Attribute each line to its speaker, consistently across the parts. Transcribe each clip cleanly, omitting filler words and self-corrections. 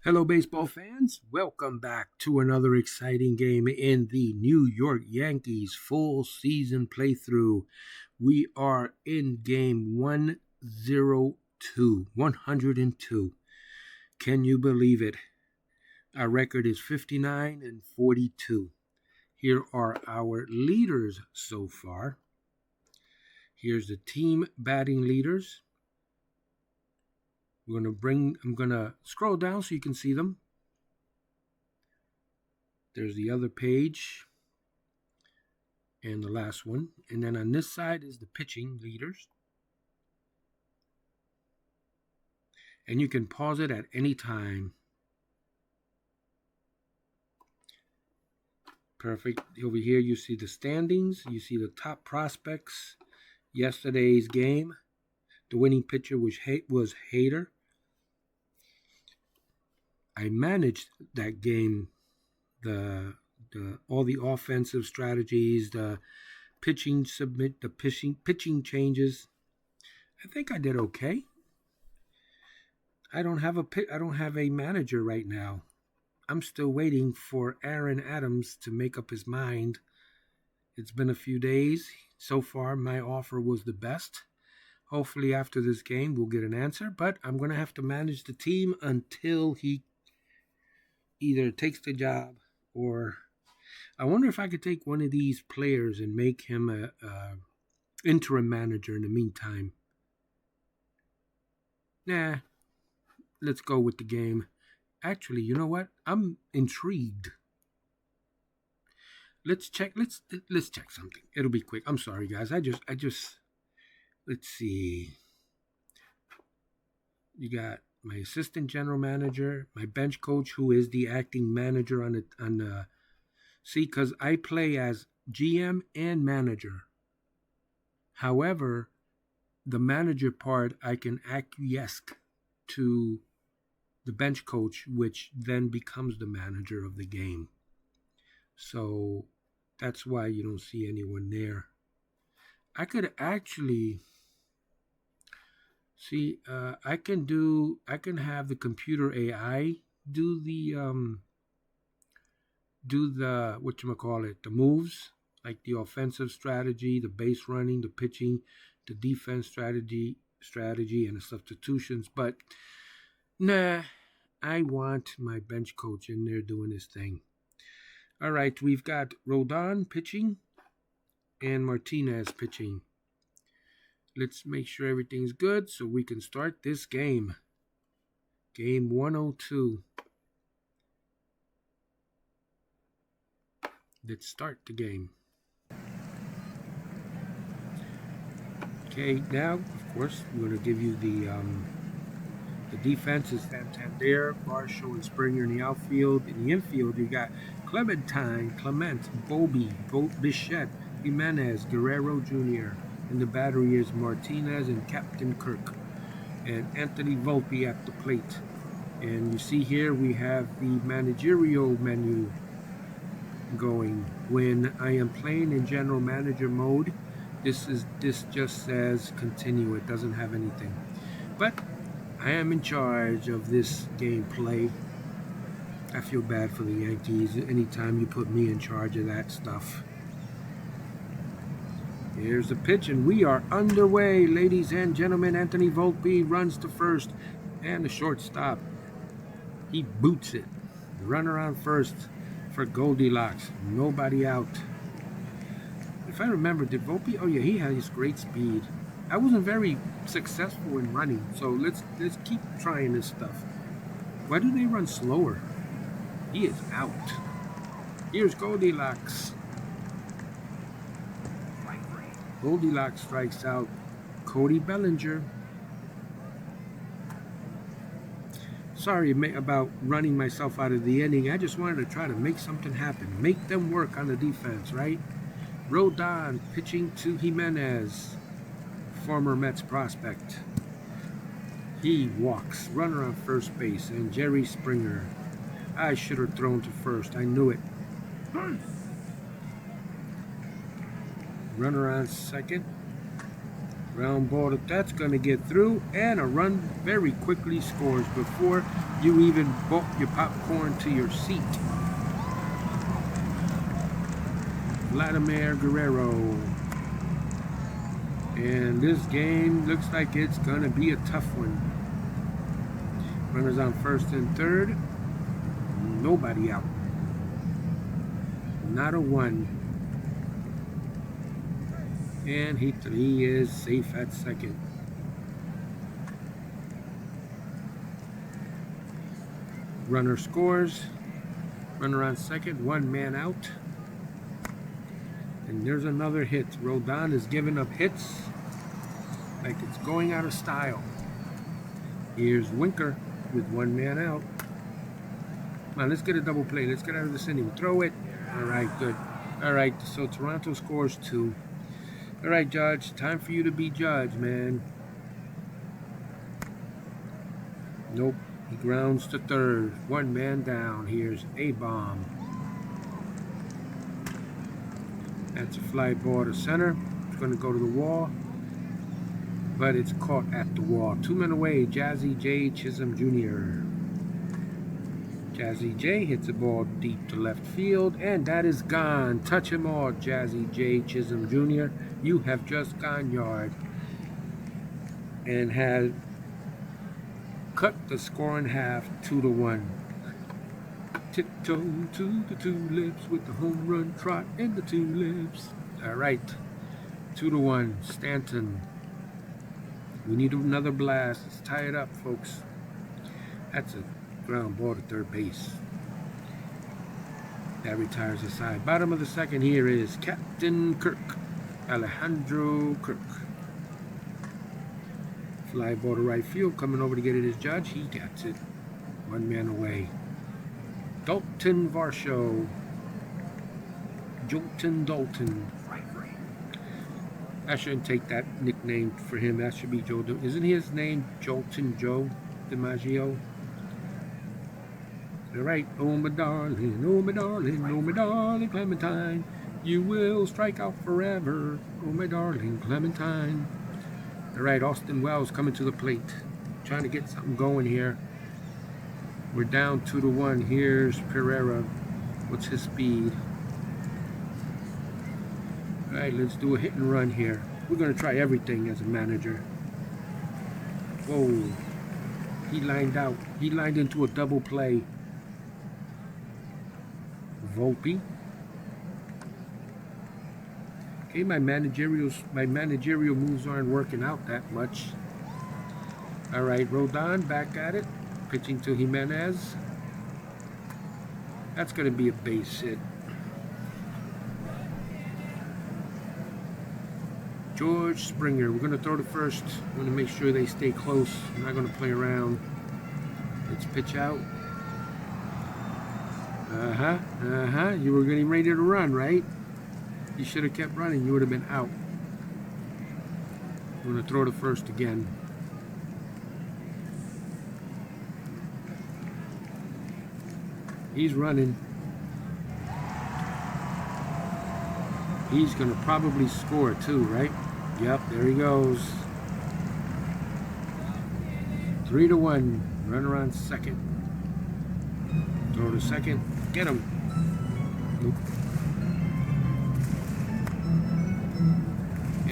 Speaker 1: Hello, baseball fans. Welcome back to another exciting game in the New York Yankees full season playthrough. We are in game 102, 102. Can you believe it? Our record is 59-42. Here are our leaders so far. Here's the team batting leaders. I'm gonna scroll down so you can see them. There's the other page and the last one. And then on this side is the pitching leaders. And you can pause it at any time. Perfect. Over here you see the standings. You see the top prospects. Yesterday's game. The winning pitcher was Hader. I managed that game. All the offensive strategies, the pitching changes. I think I did okay. I don't have a manager right now. I'm still waiting for Aaron Adams to make up his mind. It's been a few days. So far, my offer was the best. Hopefully after this game, we'll get an answer, but I'm going to have to manage the team until he either takes the job or I wonder if I could take one of these players and make him a interim manager in the meantime. Nah, let's go with the game. Actually, you know what? I'm intrigued. Let's check something. It'll be quick. I'm sorry, guys. I just let's see. You got my assistant general manager, my bench coach, who is the acting manager on the. See, because I play as GM and manager. However, the manager part, I can acquiesce to the bench coach, which then becomes the manager of the game. So that's why you don't see anyone there. I could actually see. I can have the computer AI do the the moves, like the offensive strategy, the base running, the pitching, the defense strategy, and the substitutions. But nah, I want my bench coach in there doing his thing. All right, we've got Rodon pitching and Martinez pitching. Let's make sure everything's good so we can start this game. Game 102. Let's start the game. Okay, now, of course, we're going to give you the defense is Santander, Marshall, and Springer in the outfield. In the infield, you got Clementine, Clement, Bobby, Bichette, Jimenez, Guerrero Jr. And the battery is Martinez and Captain Kirk. And Anthony Volpe at the plate. And you see here we have the managerial menu going. When I am playing in general manager mode, this just says continue. It doesn't have anything. But I am in charge of this gameplay. I feel bad for the Yankees anytime you put me in charge of that stuff. Here's the pitch, and we are underway, ladies and gentlemen. Anthony Volpe runs to first, and the shortstop, he boots it. Runner on first for Goldilocks. Nobody out. If I remember, did Volpe? Oh yeah, he has great speed. I wasn't very successful in running, so let's keep trying this stuff. Why do they run slower? He is out. Here's Goldilocks. Goldilocks strikes out Cody Bellinger. Sorry about running myself out of the inning. I just wanted to try to make something happen. Make them work on the defense, right? Rodon pitching to Jimenez, former Mets prospect. He walks. Runner on first base, and Jerry Springer. I should have thrown to first. I knew it. Runner on second. Ground ball, that's going to get through, and a run very quickly scores before you even bolt your popcorn to your seat. Vladimir Guerrero. And this game looks like it's going to be a tough one. Runners on first and third. Nobody out. Not a one. And he is safe at second. Runner scores. Runner on second. One man out. And there's another hit. Rodon is giving up hits like it's going out of style. Here's Winker with one man out. Come on, let's get a double play. Let's get out of this inning. Throw it. All right, good. All right, so Toronto scores 2. All right, Judge, time for you to be judge, man. Nope, he grounds to third. One man down. Here's A-bomb. That's a fly ball to center. It's going to go to the wall, but it's caught at the wall. 2 men away, Jazzy J. Chisholm Jr. Jazzy J hits the ball deep to left field, and that is gone. Touch him all, Jazzy J. Chisholm Jr. You have just gone yard and had cut the score in half, 2-1. Tiptoe to the tulips with the home run trot in the tulips. All right, 2-1. Stanton. We need another blast. Let's tie it up, folks. That's a ground ball to third base. That retires the side. Bottom of the second here is Captain Kirk. Alejandro Kirk. Fly ball to right field. Coming over to get it is Judge. He gets it. One man away. Dalton Varsho. Dalton. I shouldn't take that nickname for him. That should be Joe. Isn't his name Jolton Joe DiMaggio? All right. Oh my darling, oh my darling, oh my darling Clementine. You will strike out forever. Oh my darling Clementine. All right. Austin Wells coming to the plate. Trying to get something going here. We're down 2-1. Here's Pereira. What's his speed? All right, let's do a hit and run here. We're going to try everything as a manager. Whoa. He lined out. He lined into a double play. Volpe. Okay, my managerial moves aren't working out that much. All right, Rodon back at it. Pitching to Jimenez. That's going to be a base hit. George Springer. We're going to throw to first. I'm going to make sure they stay close. I'm not going to play around. Let's pitch out. You were getting ready to run, right? You should have kept running. You would have been out. I'm going to throw to first again. He's running. He's going to probably score too, right? Yep, there he goes. 3-1. Runner on second. Throw to second. Get him. Nope.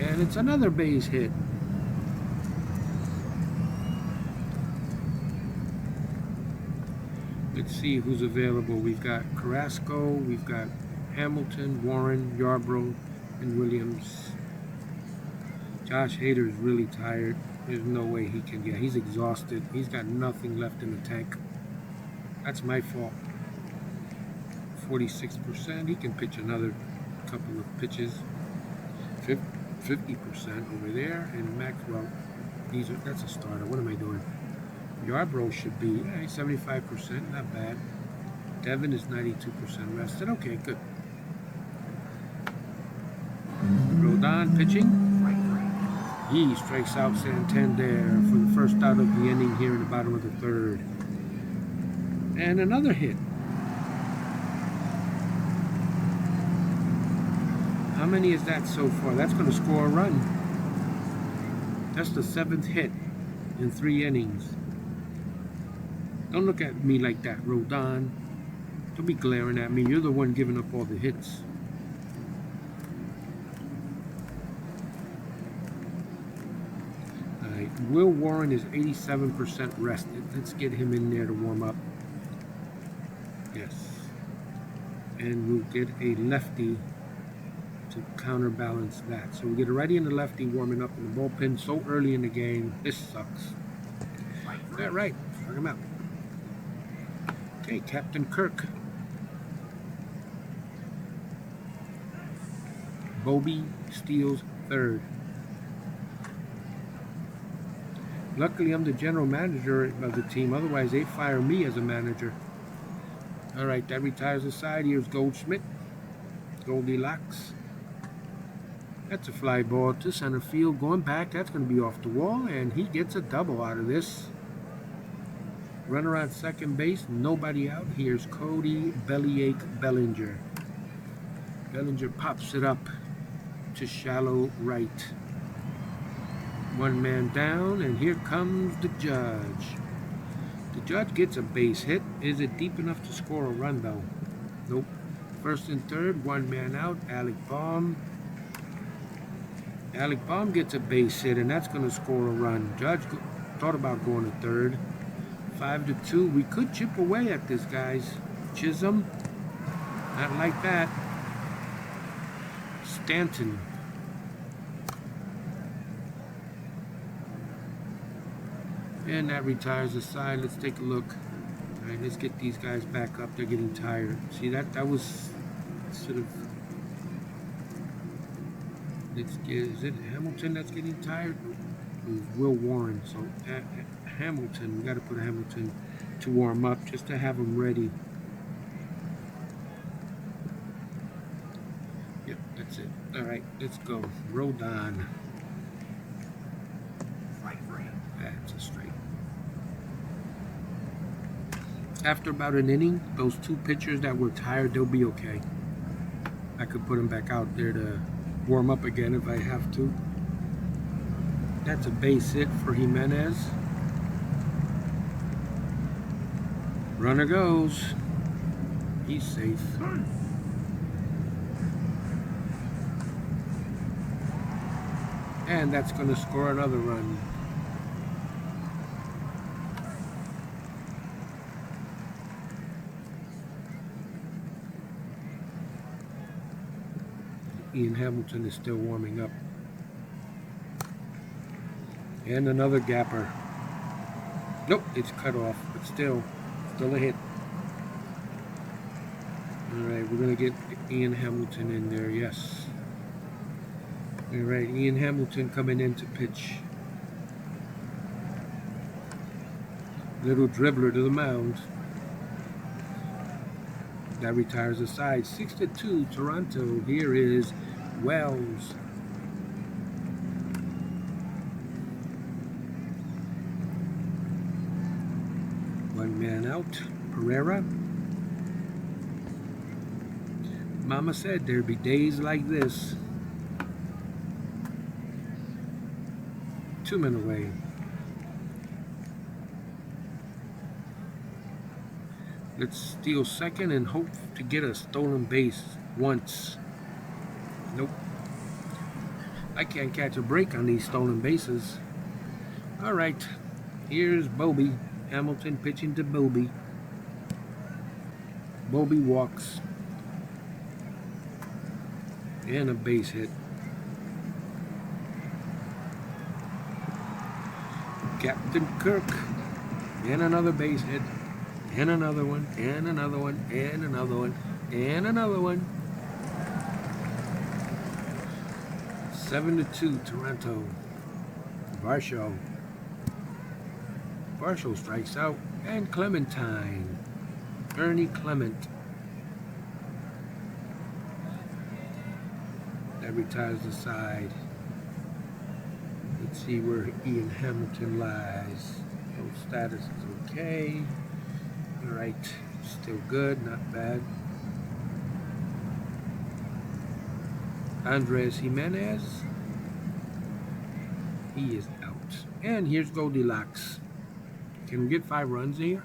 Speaker 1: And it's another base hit. Let's see who's available. We've got Carrasco, we've got Hamilton, Warren, Yarbrough, and Williams. Josh Hader's really tired. There's no way he can get. He's exhausted. He's got nothing left in the tank. That's my fault. 46%. He can pitch another couple of pitches. 50% over there. And Maxwell, that's a starter. What am I doing? Yarbrough should be 75%, not bad. Devin is 92% rested. Okay, good. Rodon pitching. He strikes out Santander for the first out of the inning here in the bottom of the third. And another hit. How many is that so far? That's going to score a run. That's the 7th hit in 3 innings. Don't look at me like that, Rodon. Don't be glaring at me. You're the one giving up all the hits. All right, Will Warren is 87% rested. Let's get him in there to warm up. Yes. And we'll get a lefty to counterbalance that. So we get a righty and a lefty warming up in the bullpen so early in the game. This sucks. All right, strike him out. Okay, Captain Kirk. Bobby steals 3rd. Luckily, I'm the general manager of the team. Otherwise, they fire me as a manager. All right, that retires the side. Here's Goldschmidt. Goldilocks. That's a fly ball to center field. Going back, that's going to be off the wall, and he gets a double out of this. Runner on second base, nobody out. Here's Cody Bellyache Bellinger. Bellinger pops it up to shallow right. 1 man down, and here comes the judge. The judge gets a base hit. Is it deep enough to score a run, though? Nope. 1st and 3rd, 1 man out. Alec Baum. Alec Baum gets a base hit, and that's going to score a run. Judge thought about going to 3rd. 5-2. We could chip away at this, guys. Chisholm. Not like that. Stanton. And that retires the side. Let's take a look. All right, let's get these guys back up. They're getting tired. See, that was sort of... Let's get... Is it Hamilton that's getting tired? It was Will Warren. So Hamilton, we got to put Hamilton to warm up just to have him ready. Yep, that's it. All right, let's go. Rodon. That's a strike. After about an inning, those 2 pitchers that were tired, they'll be okay. I could put them back out there to warm up again if I have to. That's a base hit for Jimenez. Runner goes. He's safe. And that's going to score another run. Ian Hamilton is still warming up. And another gapper. Nope, it's cut off, but still a hit. Alright, we're going to get Ian Hamilton in there, yes. Alright, Ian Hamilton coming in to pitch. Little dribbler to the mound. That retires the side. 6-2, Toronto. Here is Wells. One man out. Pereira. Mama said there'd be days like this. 2 men away. Let's steal second and hope to get a stolen base once. Nope. I can't catch a break on these stolen bases. All right. Here's Bobby. Hamilton pitching to Bobby. Bobby walks. And a base hit. Captain Kirk. And another base hit. And another one. And another one. And another one. And another one. 7-2, Toronto. Varsho. Varsho strikes out. And Clementine. Ernie Clement. That retires the side. Let's see where Ian Hamilton lies. Health status is okay. Alright, still good, not bad. Andres Jimenez. He is out. And here's Goldilocks. Can we get 5 runs here?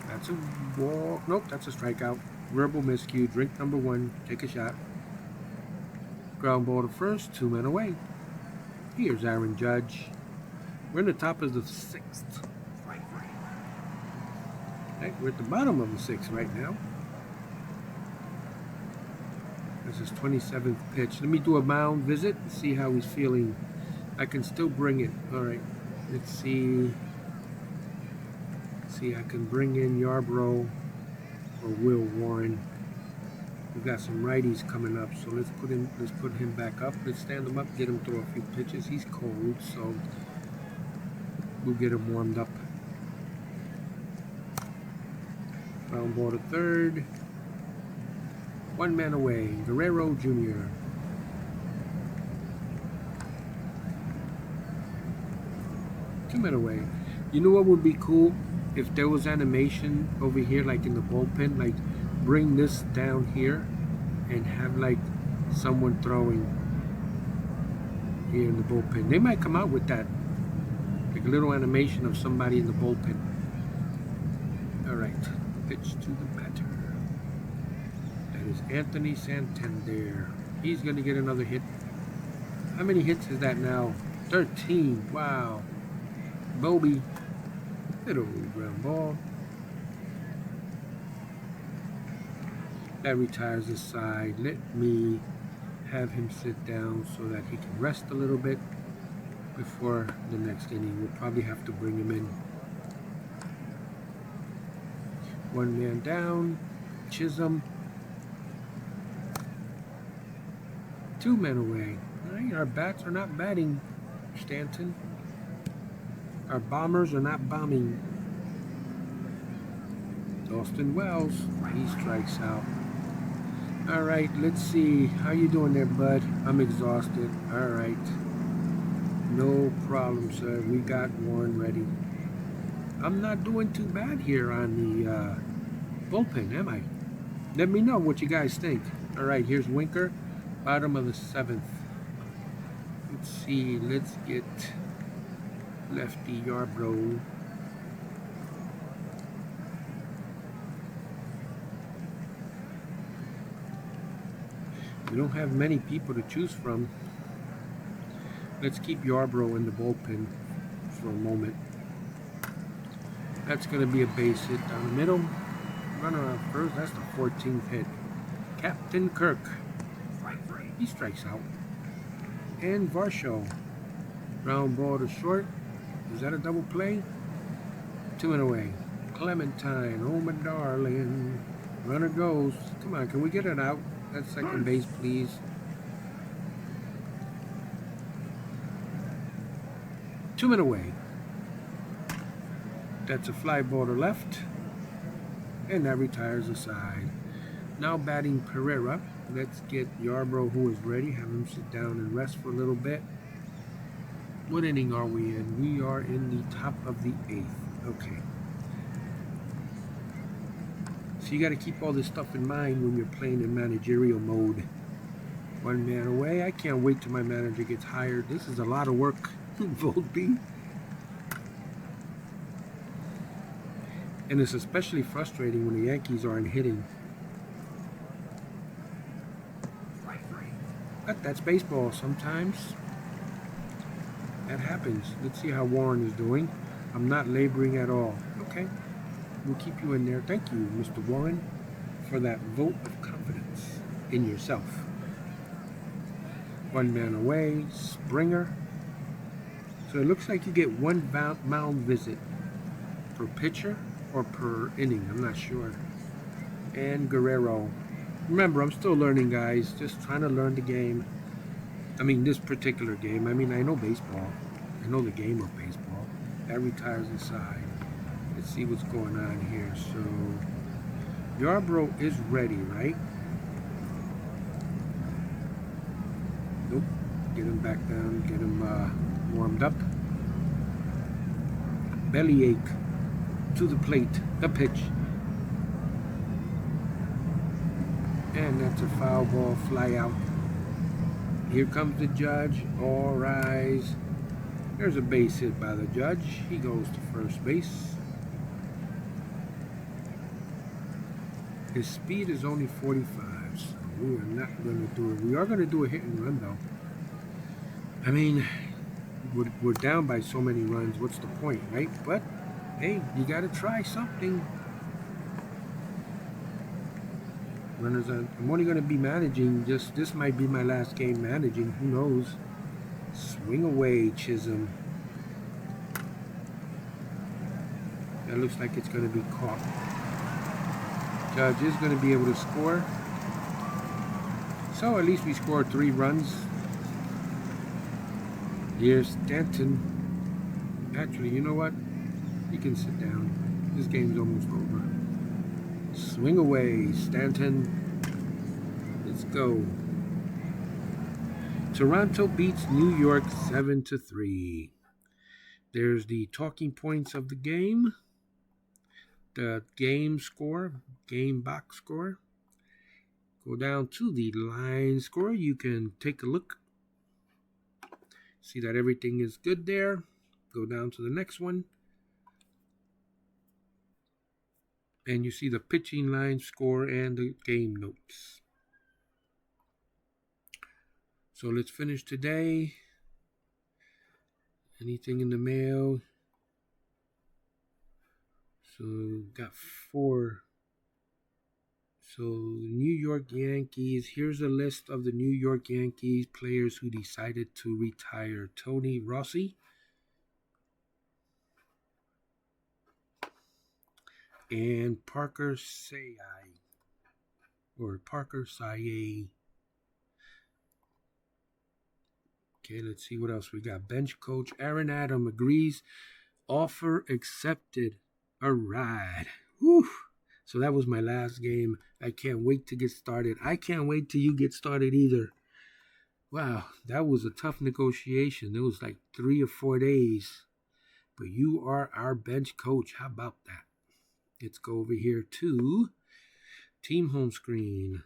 Speaker 1: That's a walk. Nope, that's a strikeout. Verbal miscue. Drink number 1. Take a shot. Ground ball to first. 2 men away. Here's Aaron Judge. We're in the top of the 6th. Right, we're at the bottom of the 6th right now. This is 27th pitch. Let me do a mound visit and see how he's feeling. I can still bring it. All right. Let's see. I can bring in Yarbrough or Will Warren. We've got some righties coming up, so let's put him back up. Let's stand him up, get him through a few pitches. He's cold, so we'll get him warmed up. Ground ball to third. 1 man away. Guerrero Jr. Two men away. You know what would be cool? If there was animation over here, like in the bullpen, like bring this down here and have like someone throwing here in the bullpen. They might come out with that, like a little animation of somebody in the bullpen. All right, pitch to the batter. That is Anthony Santander. He's gonna get another hit. How many hits is that now? 13. Wow. Bobby. Little ground ball. That retires the side. Let me have him sit down so that he can rest a little bit before the next inning. We'll probably have to bring him in. 1 man down. Chisholm. 2 men away. All right, our bats are not batting, Stanton. Our bombers are not bombing. Austin Wells, he strikes out. All right, let's see. How you doing there, bud? I'm exhausted. All right. No problem, sir. We got Warren ready. I'm not doing too bad here on the bullpen, am I? Let me know what you guys think. All right, here's Winker, bottom of the 7th. Let's see. Let's get lefty Yarbrough. We don't have many people to choose from. Let's keep Yarbrough in the bullpen for a moment. That's going to be a base hit down the middle. Runner on first. That's the 14th hit. Captain Kirk. He strikes out. And Varsho. Ground ball to short. Is that a double play? 2 and away. Clementine, oh my darling. Runner goes. Come on, can we get it out? That's second base, please. Two men away. That's a fly ball to left. And that retires the side. Now batting Pereira. Let's get Yarbrough, who is ready. Have him sit down and rest for a little bit. What inning are we in? We are in the top of the 8th. Okay. So you got to keep all this stuff in mind when you're playing in managerial mode. 1 man away. I can't wait till my manager gets hired. This is a lot of work, Volpe. And it's especially frustrating when the Yankees aren't hitting. But that's baseball sometimes. That happens. Let's see how Warren is doing. I'm not laboring at all. Okay. We'll keep you in there. Thank you, Mr. Warren, for that vote of confidence in yourself. 1 man away. Springer. So it looks like you get 1 mound visit per pitcher or per inning. I'm not sure. And Guerrero. Remember, I'm still learning, guys. Just trying to learn the game. I mean, this particular game. I mean, I know baseball. I know the game of baseball. That retires inside. Let's see what's going on here. So, Yarbrough is ready, right? Nope. Get him back down. Get him warmed up. Bellyache to the plate. The pitch. And that's a foul ball, fly out. Here comes the judge. All rise. There's a base hit by the judge. He goes to first base. His speed is only 45, so we are not going to do it. We are going to do a hit and run, though. I mean, we're down by so many runs. What's the point, right? But, hey, you got to try something. Runners on. I'm only going to be managing. This might be my last game managing. Who knows? Swing away, Chisholm. That looks like it's going to be caught. Judge is going to be able to score. So at least we scored 3 runs. Here's Stanton. Actually, you know what? You can sit down. This game's almost over. Swing away, Stanton. Let's go. Toronto beats New York 7-3. There's the talking points of the game. The game score, game box score. Go down to the line score. You can take a look. See that everything is good there. Go down to the next one. And you see the pitching line score and the game notes. So let's finish today. Anything in the mail? So got 4. So New York Yankees. Here's a list of the New York Yankees players who decided to retire. Tony Rossi. And Parker Sayai. Or Parker Sayai. Okay, let's see what else we got. Bench coach Aaron Adam agrees. Offer accepted. All right. Whew. So that was my last game. I can't wait to get started. I can't wait till you get started either. Wow, that was a tough negotiation. It was like 3 or 4 days. But you are our bench coach. How about that? Let's go over here to team home screen,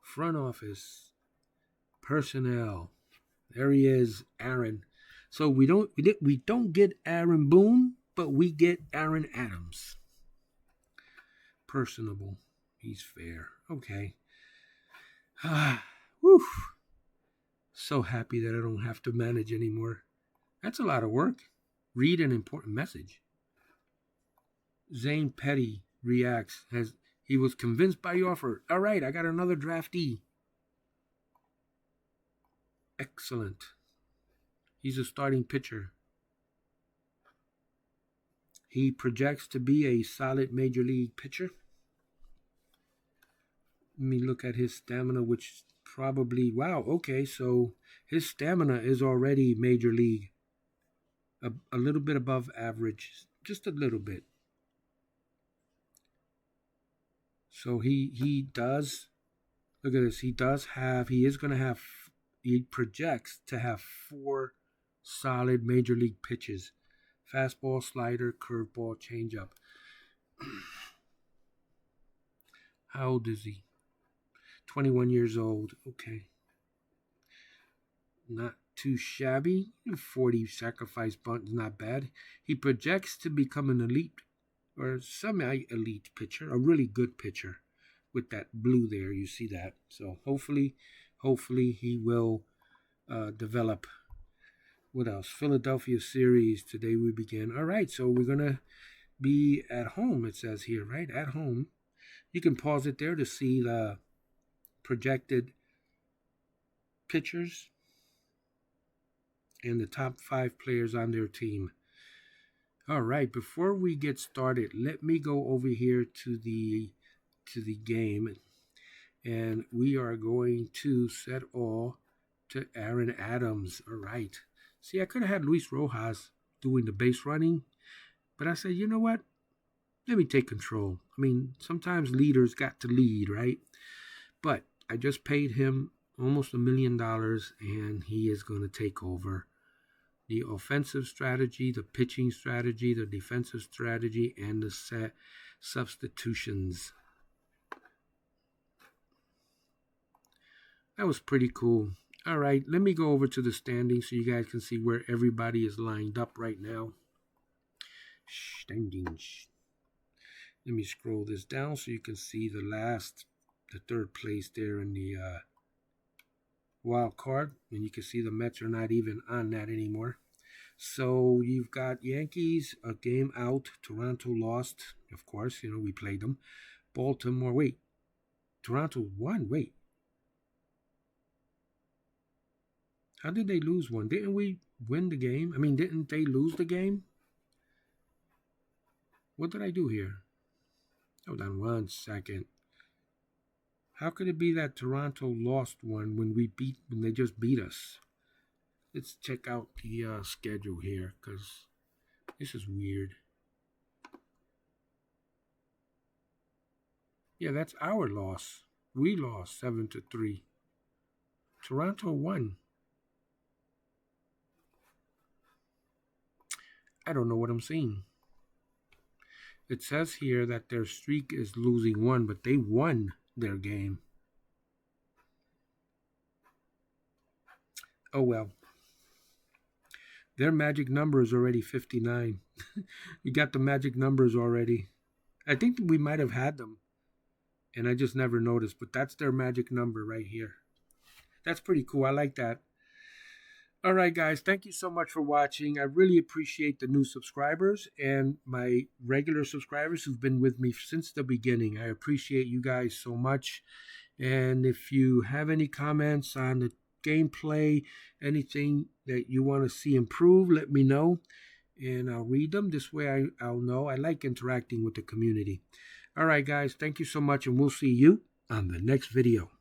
Speaker 1: front office, personnel. There he is, Aaron. So we don't get Aaron Boone, but we get Aaron Adams. Personable. He's fair. Okay. Whew. So happy that I don't have to manage anymore. That's a lot of work. Read an important message. Zane Petty reacts as he was convinced by your offer. All right, I got another draftee. Excellent. He's a starting pitcher. He projects to be a solid major league pitcher. Let me look at his stamina, which probably, wow, okay, so his stamina is already major league. A little bit above average, just a little bit. So he does, look at this, he projects to have 4 solid major league pitches. Fastball, slider, curveball, changeup. How old is he? 21 years old. Okay. Not too shabby. 40 sacrifice bunt is not bad. He projects to become an elite or semi-elite pitcher, a really good pitcher with that blue there. You see that. So hopefully he will develop. What else? Philadelphia series. Today we begin. All right, so we're going to be at home, it says here, right? At home. You can pause it there to see the projected pitchers and the top 5 players on their team. All right, before we get started, let me go over here to the game, and we are going to set all to Aaron Adams. All right. See, I could have had Luis Rojas doing the base running, but I said, you know what? Let me take control. I mean, sometimes leaders got to lead, right? But I just paid him almost $1 million, and he is going to take over the offensive strategy, the pitching strategy, the defensive strategy, and the set substitutions. That was pretty cool. All right, let me go over to the standings so you guys can see where everybody is lined up right now. Standings. Let me scroll this down so you can see the third place there in the wild card. And you can see the Mets are not even on that anymore. So you've got Yankees a game out. Toronto lost, of course. You know, we played them. Baltimore, wait. Toronto won, wait. How did they lose one? Didn't we win the game? I mean, didn't they lose the game? What did I do here? Hold on 1 second. How could it be that Toronto lost one when they just beat us? Let's check out the schedule here because this is weird. Yeah, that's our loss. We lost 7-3. Toronto won. I don't know what I'm seeing. It says here that their streak is losing one, but they won their game. Oh well. Their magic number is already 59. We got the magic numbers already. I think we might have had them, and I just never noticed, but that's their magic number right here. That's pretty cool. I like that. All right, guys, thank you so much for watching. I really appreciate the new subscribers and my regular subscribers who've been with me since the beginning. I appreciate you guys so much. And if you have any comments on the gameplay, anything that you want to see improve, let me know and I'll read them. This way I'll know. I like interacting with the community. All right, guys, thank you so much, and we'll see you on the next video.